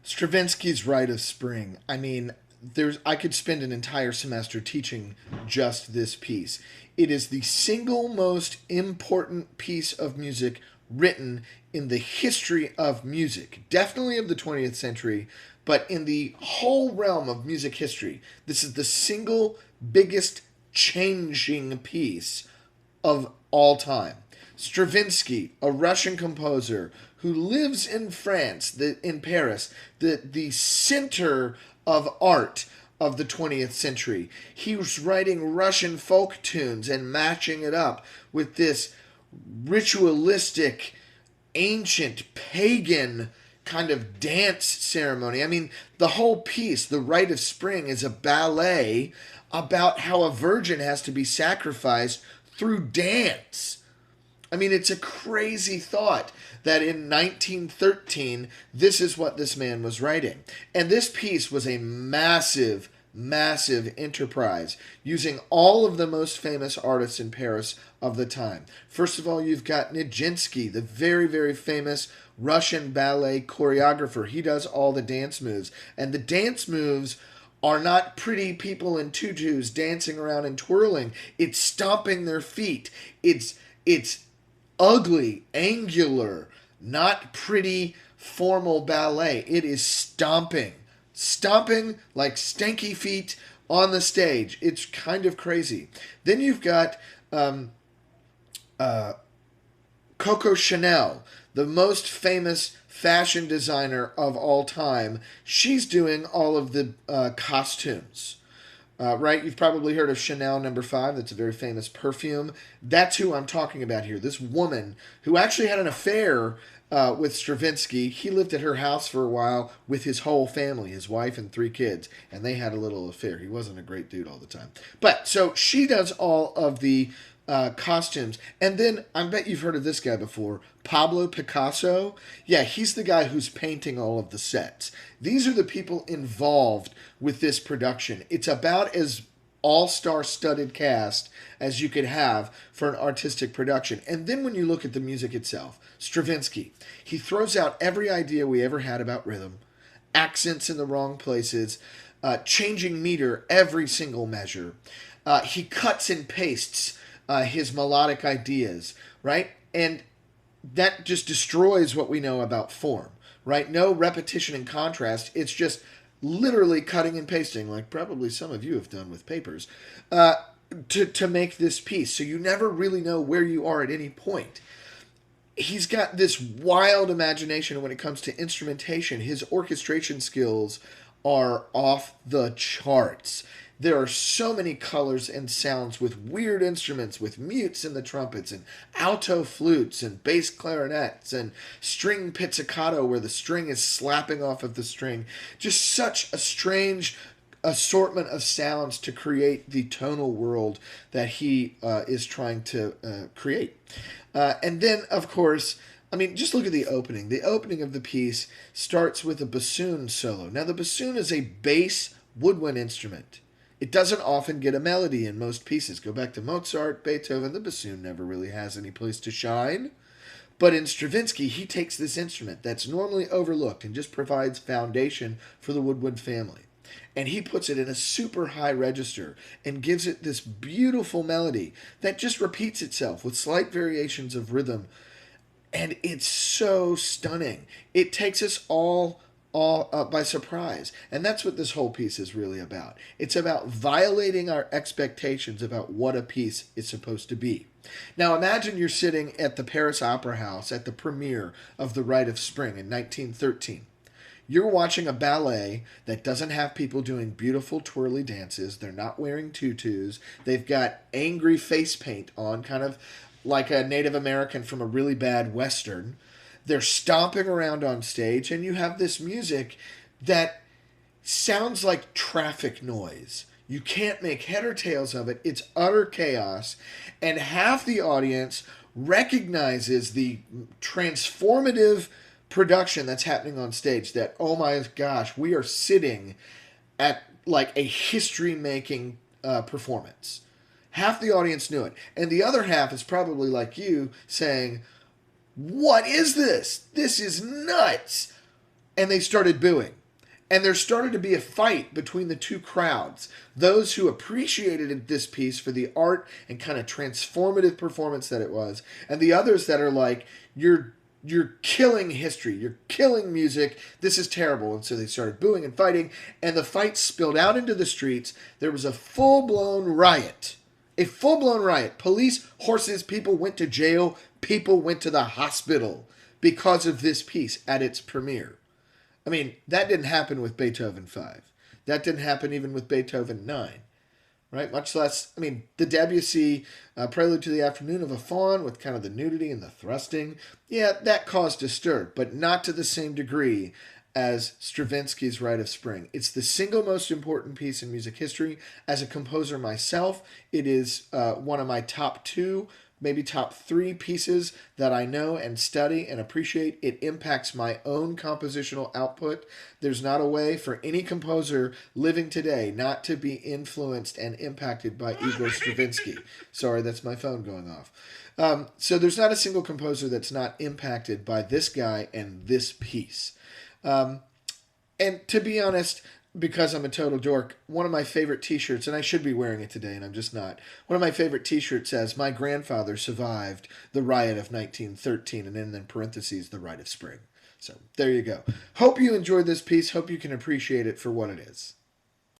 Stravinsky's Rite of Spring. I mean, I could spend an entire semester teaching just this piece. It is the single most important piece of music written in the history of music, definitely of the 20th century, but in the whole realm of music history. This is the single biggest changing piece of all time. Stravinsky, a Russian composer who lives in France, in Paris, the center of art of the 20th century. He was writing Russian folk tunes and matching it up with this ritualistic, ancient, pagan kind of dance ceremony. I mean, the whole piece, The Rite of Spring, is a ballet about how a virgin has to be sacrificed through dance. I mean, it's a crazy thought that in 1913, this is what this man was writing. And this piece was a massive, massive enterprise using all of the most famous artists in Paris of the time. First of all, you've got Nijinsky, the very, very famous Russian ballet choreographer. He does all the dance moves. And the dance moves are not pretty people in tutus dancing around and twirling. It's stomping their feet. It's ugly, angular, not pretty formal ballet. It is stomping. Stomping like stanky feet on the stage. It's kind of crazy. Then you've got Coco Chanel, the most famous fashion designer of all time. She's doing all of the costumes. Right? You've probably heard of Chanel number 5. That's a very famous perfume. That's who I'm talking about here. This woman who actually had an affair with Stravinsky. He lived at her house for a while with his whole family, his wife and 3 kids, and they had a little affair. He wasn't a great dude all the time. But so she does all of the costumes. And then I bet you've heard of this guy before, Pablo Picasso. Yeah, he's the guy who's painting all of the sets. These are the people involved with this production. It's about as all-star studded cast as you could have for an artistic production. And then when you look at the music itself, Stravinsky, he throws out every idea we ever had about rhythm, accents in the wrong places, changing meter every single measure. He cuts and pastes his melodic ideas, right? And that just destroys what we know about form, right? No repetition and contrast. It's just literally cutting and pasting, like probably some of you have done with papers, to make this piece. So you never really know where you are at any point. He's got this wild imagination when it comes to instrumentation. His orchestration skills are off the charts. There are so many colors and sounds with weird instruments, with mutes in the trumpets and alto flutes and bass clarinets and string pizzicato where the string is slapping off of the string. Just such a strange assortment of sounds to create the tonal world that he is trying to create. And then, of course, I mean, just look at the opening. The opening of the piece starts with a bassoon solo. Now, the bassoon is a bass woodwind instrument. It doesn't often get a melody in most pieces. Go back to Mozart, Beethoven, the bassoon never really has any place to shine. But in Stravinsky, he takes this instrument that's normally overlooked and just provides foundation for the woodwind family. And he puts it in a super high register and gives it this beautiful melody that just repeats itself with slight variations of rhythm. And it's so stunning. It takes us all by surprise. And that's what this whole piece is really about. It's about violating our expectations about what a piece is supposed to be. Now imagine you're sitting at the Paris Opera House at the premiere of The Rite of Spring in 1913. You're watching a ballet that doesn't have people doing beautiful twirly dances. They're not wearing tutus. They've got angry face paint on, kind of like a Native American from a really bad Western. They're stomping around on stage, and you have this music that sounds like traffic noise. You can't make head or tails of it. It's utter chaos. And half the audience recognizes the transformative production that's happening on stage, that, oh my gosh, we are sitting at like a history-making performance. Half the audience knew it. And the other half is probably like you saying, what is this? This is nuts. and they started booing. And there started to be a fight between the two crowds. Those who appreciated this piece for the art and kind of transformative performance that it was, and the others that are like, you're killing history, you're killing music, this is terrible. And so they started booing and fighting, and the fight spilled out into the streets. There was a full-blown riot. A full-blown riot. Police, horses, people went to jail, people went to the hospital because of this piece at its premiere. I mean, that didn't happen with Beethoven 5. That didn't happen even with Beethoven 9, right? Much less, I mean, the Debussy Prelude to the Afternoon of a Faun with kind of the nudity and the thrusting, yeah, that caused a stir, but not to the same degree as Stravinsky's Rite of Spring. It's the single most important piece in music history. As a composer myself, it is one of my top 2, maybe top 3 pieces that I know and study and appreciate. It impacts my own compositional output. There's not a way for any composer living today not to be influenced and impacted by Igor Stravinsky. Sorry, that's my phone going off. So there's not a single composer that's not impacted by this guy and this piece. And to be honest, because I'm a total dork, one of my favorite t-shirts, and I should be wearing it today and I'm just not, one of my favorite t-shirts says, "My grandfather survived the riot of 1913, and then in parentheses, the Rite of Spring." So there you go. Hope you enjoyed this piece. Hope you can appreciate it for what it is.